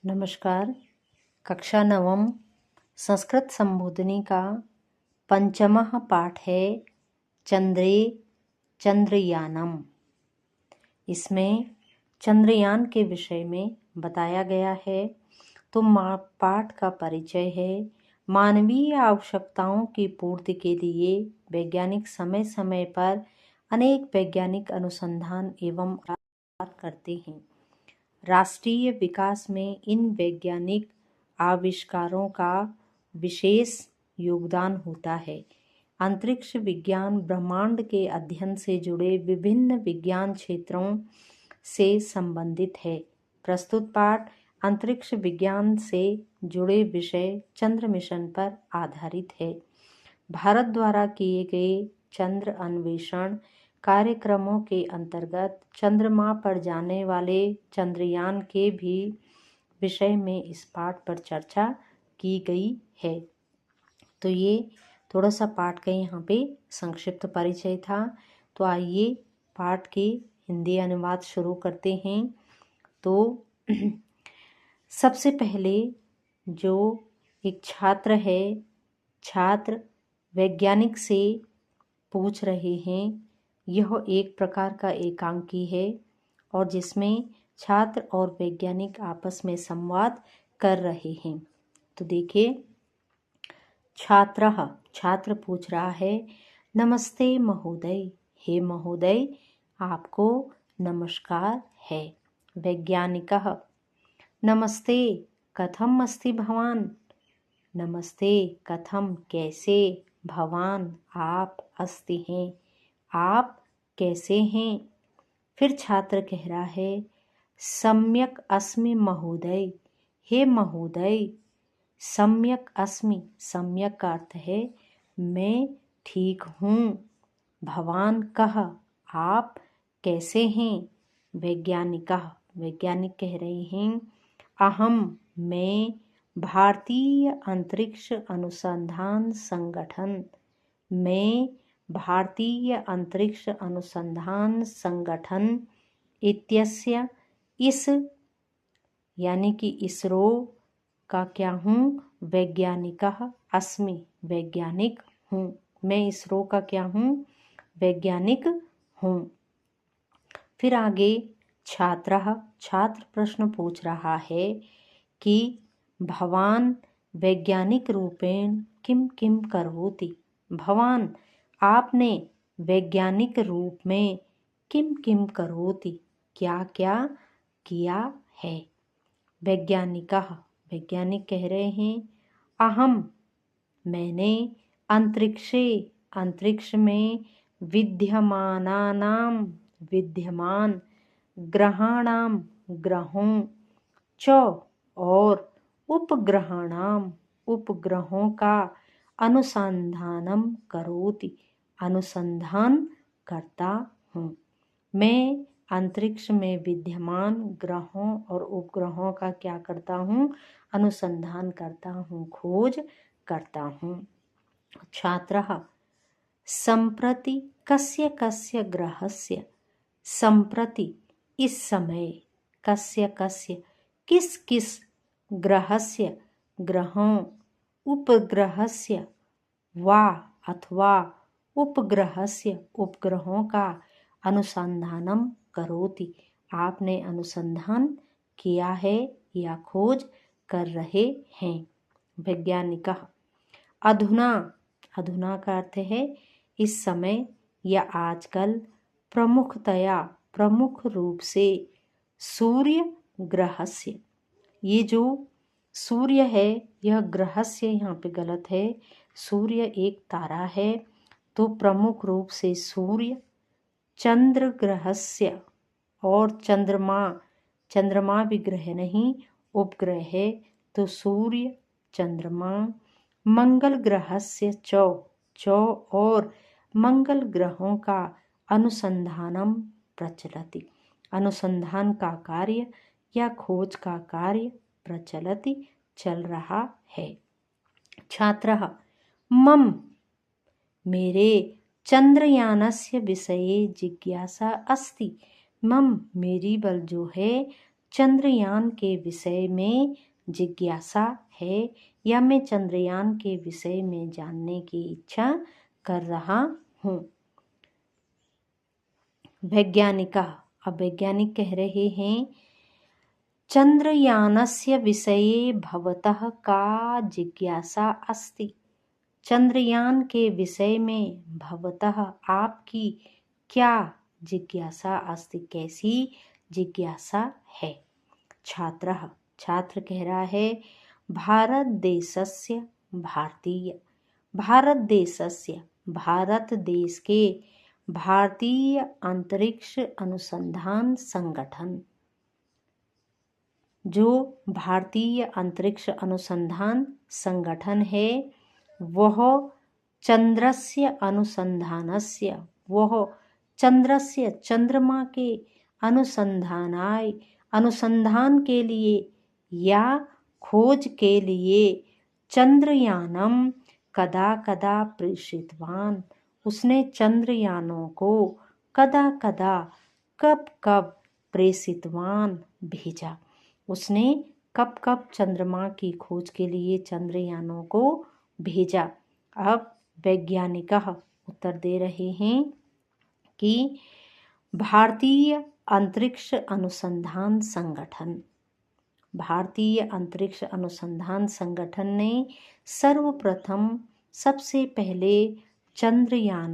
नमस्कार। कक्षा नवम संस्कृत संबोधिनी का पंचमः पाठ है चंद्रे चंद्रयानम। इसमें चंद्रयान के विषय में बताया गया है। तो पाठ का परिचय है। मानवीय आवश्यकताओं की पूर्ति के लिए वैज्ञानिक समय समय पर अनेक वैज्ञानिक अनुसंधान एवं करते हैं। राष्ट्रीय विकास में इन वैज्ञानिक आविष्कारों का विशेष योगदान होता है। अंतरिक्ष विज्ञान ब्रह्मांड के अध्ययन से जुड़े विभिन्न विज्ञान क्षेत्रों से संबंधित है। प्रस्तुत पाठ अंतरिक्ष विज्ञान से जुड़े विषय चंद्र मिशन पर आधारित है। भारत द्वारा किए गए चंद्र अन्वेषण कार्यक्रमों के अंतर्गत चंद्रमा पर जाने वाले चंद्रयान के भी विषय में इस पाठ पर चर्चा की गई है। तो ये थोड़ा सा पाठ का यहाँ पे संक्षिप्त परिचय था। तो आइए पाठ के हिंदी अनुवाद शुरू करते हैं। तो सबसे पहले जो एक छात्र है, छात्र वैज्ञानिक से पूछ रहे हैं। यह एक प्रकार का एकांकी है और जिसमें छात्र और वैज्ञानिक आपस में संवाद कर रहे हैं। तो देखिए, छात्र पूछ रहा है, नमस्ते महोदय। हे महोदय, आपको नमस्कार है। वैज्ञानिकः नमस्ते, कथम अस्ति भवान। नमस्ते, कथम कैसे, भवान आप, अस्ति हैं आप कैसे हैं। फिर छात्र कह रहा है, सम्यक अस्मि महोदय। हे महोदय, सम्यक अस्मि, सम्यक का अर्थ है मैं ठीक हूँ। भवान कह, आप कैसे हैं। वैज्ञानिक कह रहे हैं, अहम मैं भारतीय अंतरिक्ष अनुसंधान संगठन, मैं भारतीय अंतरिक्ष अनुसंधान संगठन इत्यस्य इस यानी कि इसरो का क्या हूँ, वैज्ञानिकः अस्मि, वैज्ञानिक हूँ। मैं इसरो का क्या हूँ, वैज्ञानिक हूँ। फिर आगे छात्र प्रश्न पूछ रहा है कि भवान वैज्ञानिक रूपेण किम किम करोति। भवान आपने वैज्ञानिक रूप में किम किम करोति, क्या क्या किया है। वैज्ञानिक कह रहे हैं, अहम मैंने अंतरिक्ष में विद्यमान ग्रहाणाम ग्रहों, च और उपग्रहों का अनुसंधानम करोति, अनुसंधान करता हूँ। मैं अंतरिक्ष में विद्यमान ग्रहों और उपग्रहों का क्या करता हूँ, अनुसंधान करता हूँ, खोज करता हूँ। छात्रः सम्प्रति कस्य कस्य ग्रहस्य, सम्प्रति इस समय, कस्य किस किस ग्रहस्य ग्रहों, उपग्रहस्य वा अथवा उपग्रहस्य उपग्रहों का अनुसंधानम करोति, आपने अनुसंधान किया है या खोज कर रहे हैं। वैज्ञानिकः अधुना का अर्थ है इस समय या आजकल, प्रमुख रूप से सूर्य ग्रहस्य, ये जो सूर्य है यह ग्रहस्य यहाँ पे गलत है, सूर्य एक तारा है। तो प्रमुख रूप से सूर्य, चंद्र ग्रहस्य और चंद्रमा भी ग्रह नहीं उपग्रह है, तो सूर्य चंद्रमा, मंगल ग्रहस्य चौ और मंगल ग्रहों का अनुसंधानम प्रचलति, अनुसंधान का कार्य या खोज का कार्य प्रचलति चल रहा है। छात्रः मम मेरे चंद्रयानस्य विषये जिज्ञासा अस्ति। मम मेरी बल जो है चंद्रयान के विषय में जिज्ञासा है या मैं चंद्रयान के विषय में जानने की इच्छा कर रहा हूँ। वैज्ञानिक, अब वैज्ञानिक कह रहे हैं, चंद्रयानस्य विषये भवतः का जिज्ञासा अस्ति। चंद्रयान के विषय में भवतः आपकी क्या जिज्ञासा अस्ति, कैसी जिज्ञासा है। छात्र कह रहा है, भारत देशस्य भारत देश के भारतीय अंतरिक्ष अनुसंधान संगठन, जो भारतीय अंतरिक्ष अनुसंधान संगठन है, वह चंद्रमा के अनुसंधान के लिए या खोज के लिए चंद्रयानम कदा कदा प्रेषितवान, उसने चंद्रयानों को कदा कदा कब कब प्रेषितवान भेजा, उसने कब कब चंद्रमा की खोज के लिए चंद्रयानों को भेजा। अब वैज्ञानिक उत्तर दे रहे हैं कि भारतीय अंतरिक्ष अनुसंधान संगठन ने सर्वप्रथम सबसे पहले चंद्रयान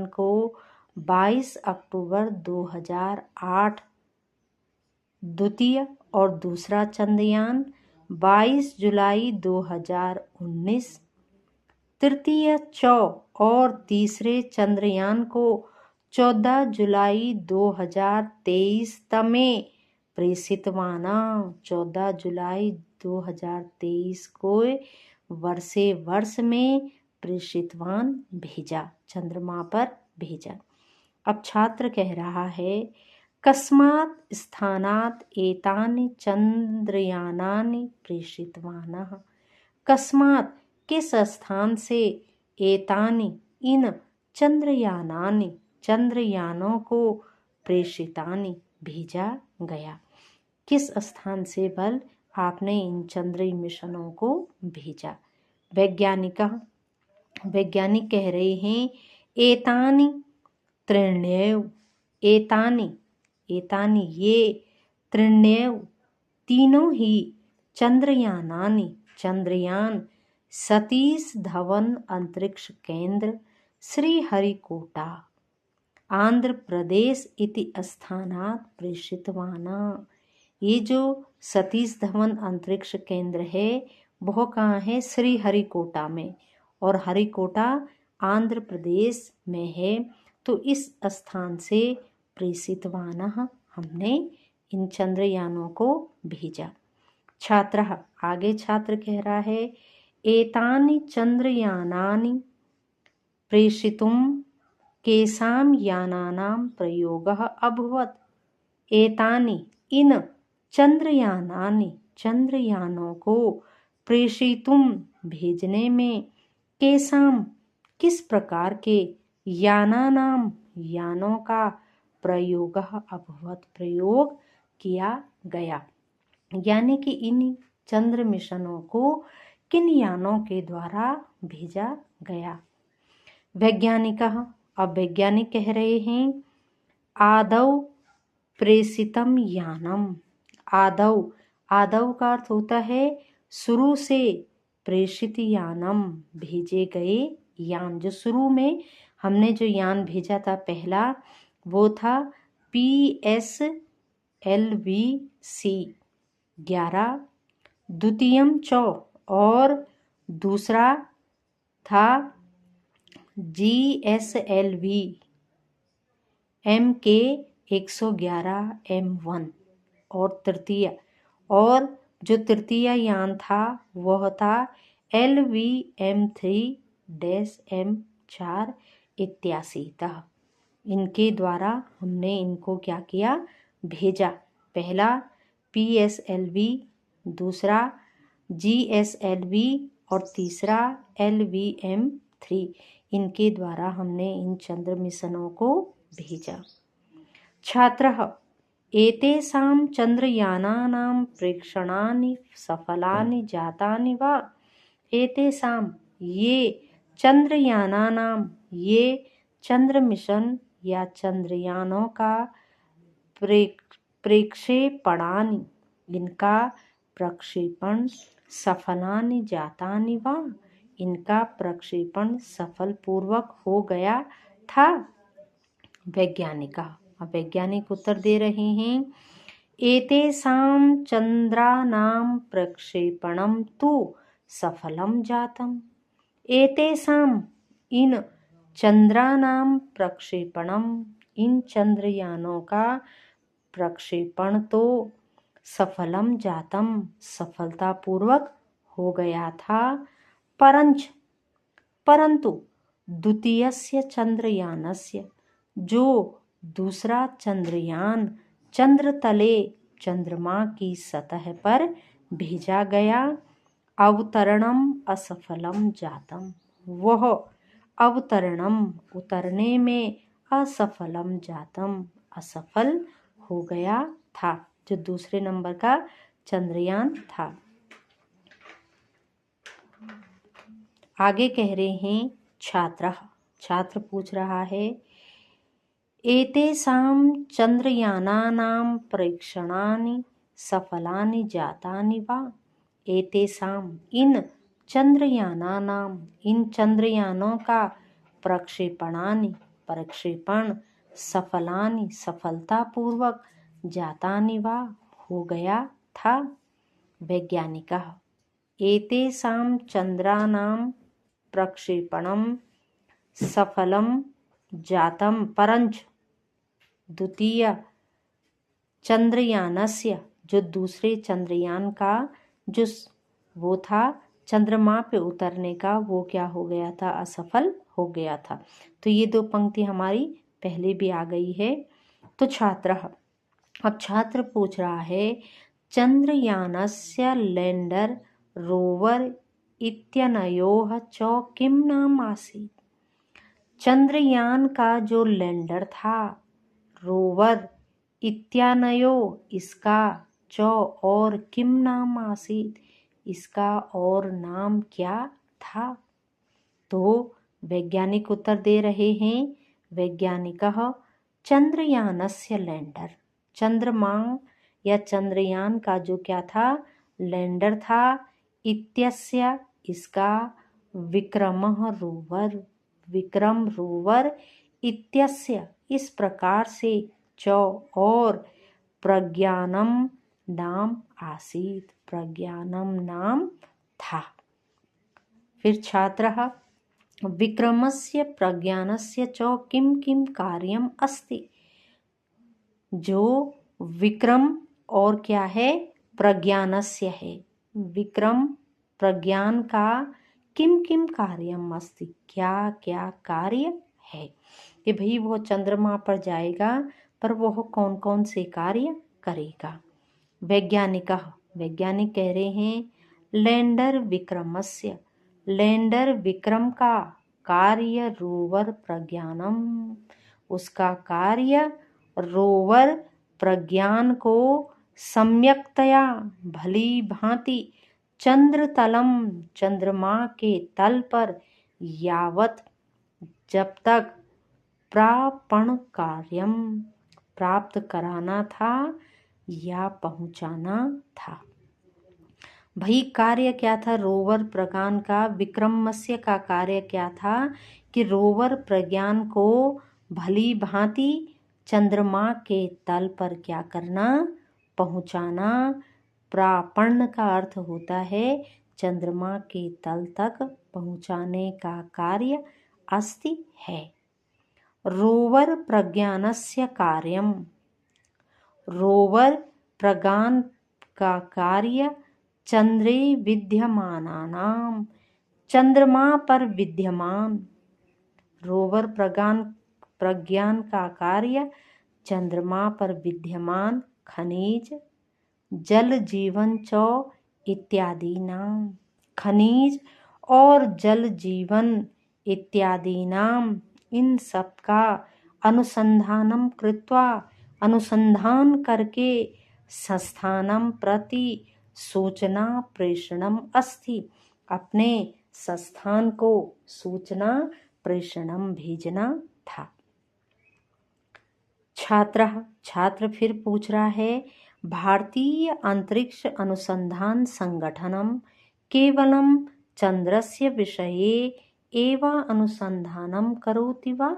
को 22 अक्टूबर 2008, द्वितीय और दूसरा चंद्रयान 22 जुलाई 2019, तृतीय और तीसरे चंद्रयान को 14 जुलाई 2023 तमे प्रेषितवाना। 14 जुलाई 2023 को वर्ष में प्रेषितवान भेजा, चंद्रमा पर भेजा। अब छात्र कह रहा है, कस्मात् स्थानात् एतानि चंद्रयानानि प्रेषितवानः, कस्मात् किस स्थान से एतानि इन चंद्रयानों को प्रेषितानि भेजा गया, किस स्थान से बल आपने इन चंद्र मिशनों को भेजा। वैज्ञानिक कह रहे हैं, एतानि त्रिण्यव, एतानि ये त्रिण्यव तीनों ही चंद्रयान सतीश धवन अंतरिक्ष केंद्र श्रीहरिकोटा आंध्र प्रदेश इति स्थानात् प्रेषितवाना। ये जो सतीश धवन अंतरिक्ष केंद्र है वह कहाँ है, श्रीहरिकोटा में, और हरिकोटा आंध्र प्रदेश में है। तो इस स्थान से प्रेषितवाना, हमने इन चंद्रयानों को भेजा। आगे छात्र कह रहा है, एतानि चंद्रयानानि प्रेषितुं केषां यानानां प्रयोगः अभवत्। एतानि इन चंद्रयानों को प्रेषितुं भेजने में केषां किस प्रकार के यानों का प्रयोगः अभवत् प्रयोग किया गया, यानी कि इन चंद्र मिशनों को किन यानों के द्वारा भेजा गया। अब वैज्ञानिक कह रहे हैं, आदौ प्रेषितम यानम। आदौ का अर्थ होता है शुरू से, प्रेषित यानम भेजे गए यान, जो शुरू में हमने जो यान भेजा था पहला, वो था PSLV-C 11, द्वितीयम 4 और दूसरा था GSLV MK 111 M1 और जो तृतीय यान था वह था LV-M3-M4 इत्यादि था। इनके द्वारा हमने इनको क्या किया, भेजा। पहला PSLV, दूसरा GSLV और तीसरा LV-M3, इनके द्वारा हमने इन चंद्र मिशनों को भेजा। एतेषां चंद्रयानानां प्रेक्षणानि सफलानि जातानि वा। एतेषां ये चंद्रयानानां ये चंद्र मिशन या चंद्रयानों का प्रेक्षेपणानि इनका प्रक्षेपण सफलानि जातानि वा इनका प्रक्षेपण सफल पूर्वक हो गया था। वैज्ञानिक अब वैज्ञानिक उत्तर दे रहे हैं। एतेषां चंद्रानां प्रक्षेपणं तु सफलं जातम्। एतेषां इन चंद्रानां प्रक्षेपणम इन चंद्रयानों का प्रक्षेपण तो सफलम जातम सफलतापूर्वक हो गया था। परंतु द्वितीयस्य चंद्रयानस्य जो दूसरा चंद्रयान चंद्रतले चंद्रमा की सतह पर भेजा गया अवतरणम असफलम जातम वह अवतरणम उतरने में असफलम जातम असफल हो गया था। जो दूसरे नंबर का चंद्रयान था। आगे कह रहे हैं छात्र पूछ रहा है एतेषां चंद्रयानानां परीक्षणानि सफलानि जातानि वा। एतेषां इन चंद्रयानानां इन चंद्रयानों का प्रक्षेपण सफलानि सफलतापूर्वक जातानि वा हो गया था। वैज्ञानिक एतेषां चंद्रानां प्रक्षेपणं सफलं जातं परंच द्वितीय चंद्रयानस्य जो दूसरे चंद्रयान का जो वो था चंद्रमा पे उतरने का वो क्या हो गया था असफल हो गया था। तो ये दो पंक्ति हमारी पहले भी आ गई है। तो अब छात्र पूछ रहा है चंद्रयानस्य लैंडर रोवर इत्यनयोः च किं नाम आसीत्। चंद्रयान का जो लैंडर था रोवर इत्यानयो इसका च और किम नाम आसीत् इसका और नाम क्या था। तो वैज्ञानिक उत्तर दे रहे हैं। वैज्ञानिकः चंद्रयानस्य लैंडर चंद्रमा या चंद्रयान का जो क्या था लैंडर था इत्यस्य इसका विक्रम रोवर इत्यस्य इस प्रकार से च और प्रज्ञानम नाम आसीत् प्रज्ञानम नाम था। फिर छात्रः विक्रमस्य प्रज्ञानस्य च किं किं कार्यम अस्ति। जो विक्रम और क्या है प्रज्ञानस्य है विक्रम प्रज्ञान का किम किम कार्यम अस्ति क्या क्या कार्य है कि भाई वो चंद्रमा पर जाएगा पर वह कौन कौन से कार्य करेगा। वैज्ञानिक कह रहे हैं लैंडर विक्रमस्य लैंडर विक्रम का कार्य रोवर प्रज्ञानम उसका कार्य रोवर प्रज्ञान को सम्यक्तया भली भांति चंद्रतलम चंद्रमा के तल पर यावत जब तक प्रापण कार्यम प्राप्त कराना था या पहुंचाना था। भाई कार्य क्या था रोवर प्रज्ञान का विक्रमस्य का कार्य क्या था कि रोवर प्रज्ञान को भली भांति चंद्रमा के तल पर क्या करना पहुंचाना। प्रापण का अर्थ होता है चंद्रमा के तल तक पहुंचाने का कार्य अस्ति है। रोवर प्रज्ञानस्य कार्यम रोवर प्रज्ञान का कार्य चंद्रे विद्यमानानाम चंद्रमा पर विद्यमान रोवर प्रज्ञान का कार्य चंद्रमा पर विद्यमान खनिज जल जीवन च इत्यादि नाम खनिज और जल जीवन इत्यादि नाम इन सब का अनुसंधानम कृत्वा अनुसंधान करके संस्थानम प्रति सूचना प्रेषणम अस्ति। अपने संस्थान को सूचना प्रेषणम भेजना था। छात्र फिर पूछ रहा है, भारतीय अंतरिक्ष अनुसंधान संगठनम केवलम चंद्रस्य विषये एव अनुसंधानम करोति वा?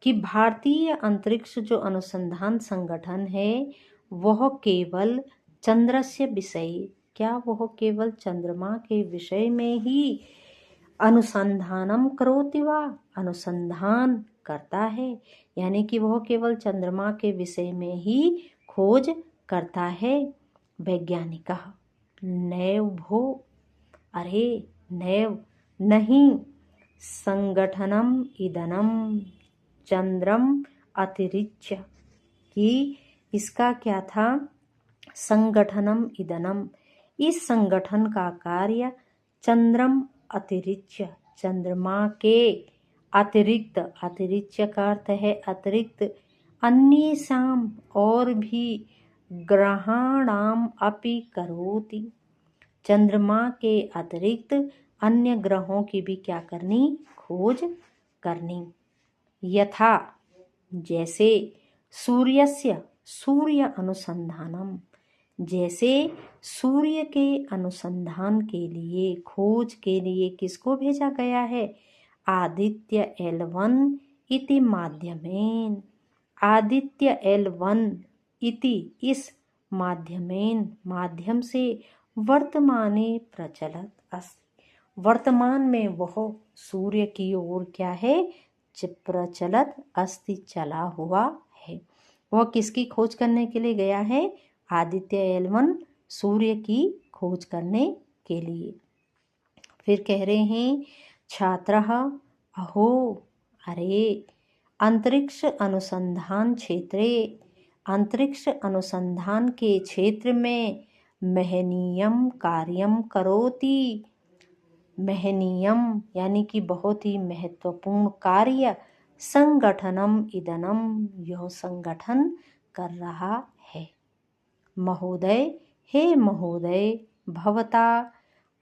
कि भारतीय अंतरिक्ष जो अनुसंधान संगठन है वह केवल चंद्रस्य विषय, क्या वह केवल चंद्रमा के विषय में ही अनुसंधानम करोति वा, अनुसंधान करता है? यानी कि वह केवल चंद्रमा के विषय में ही खोज करता है। वैज्ञानिक नैव भो, अरे नैव नहीं, संगठनम इदनम चंद्रम अतिरिच्य, कि इसका क्या था, संगठनम इदनम, इस संगठन का कार्य चंद्रम अतिरिच्य, चंद्रमा के अतिरिक्त, अतिरिच्य का अर्थ है अतिरिक्त, अन्येषाम और भी ग्रहाणाम अपि करोति, चंद्रमा के अतिरिक्त अन्य ग्रहों की भी क्या करनी, खोज करनी। यथा जैसे सूर्यस्य, सूर्य अनुसंधानम, जैसे सूर्य के अनुसंधान के लिए, खोज के लिए किसको भेजा गया है, आदित्य L1 इति माध्यमेन, आदित्य L1 इति इस माध्यमेन, माध्यम से वर्तमाने प्रचलत अस्ति, वर्तमान में वह सूर्य की ओर क्या है, प्रचलत अस्ति, चला हुआ है। वह किसकी खोज करने के लिए गया है, आदित्य L1 सूर्य की खोज करने के लिए। फिर कह रहे हैं छात्रः अहो, अरे अंतरिक्ष अनुसंधान क्षेत्रे, अंतरिक्ष अनुसंधान के क्षेत्र में महनीयम कार्यम करोति, महनीयम यानी कि बहुत ही महत्वपूर्ण कार्य, संगठनम इदनम, यह संगठन कर रहा है। महोदय, हे महोदय, भवता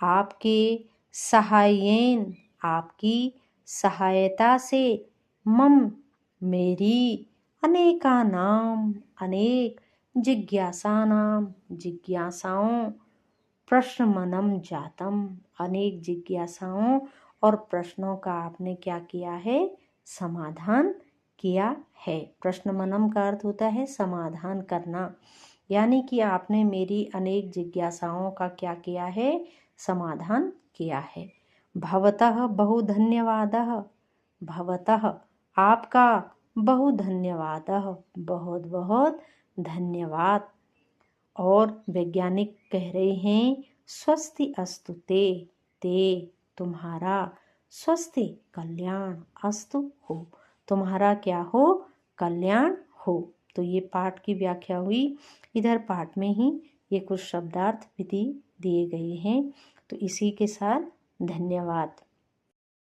आपके सहायेन, आपकी सहायता से, मम मेरी, अनेकानाम अनेक, जिज्ञासानाम जिज्ञासाओं, प्रश्नमनम जातम, अनेक जिज्ञासाओं और प्रश्नों का आपने क्या किया है, समाधान किया है। प्रश्नमनम का अर्थ होता है समाधान करना, यानी कि आपने मेरी अनेक जिज्ञासाओं का क्या किया है, समाधान किया है। भवतः बहु धन्यवादः, भवतः आपका, बहु धन्यवादः बहुत बहुत धन्यवाद। और वैज्ञानिक कह रहे हैं स्वस्ति अस्तु ते, ते तुम्हारा, स्वस्ति कल्याण, अस्तु हो, तुम्हारा क्या हो, कल्याण हो। तो ये पाठ की व्याख्या हुई। इधर पाठ में ही ये कुछ शब्दार्थ विधि दिए गए हैं। तो इसी के साथ धन्यवाद।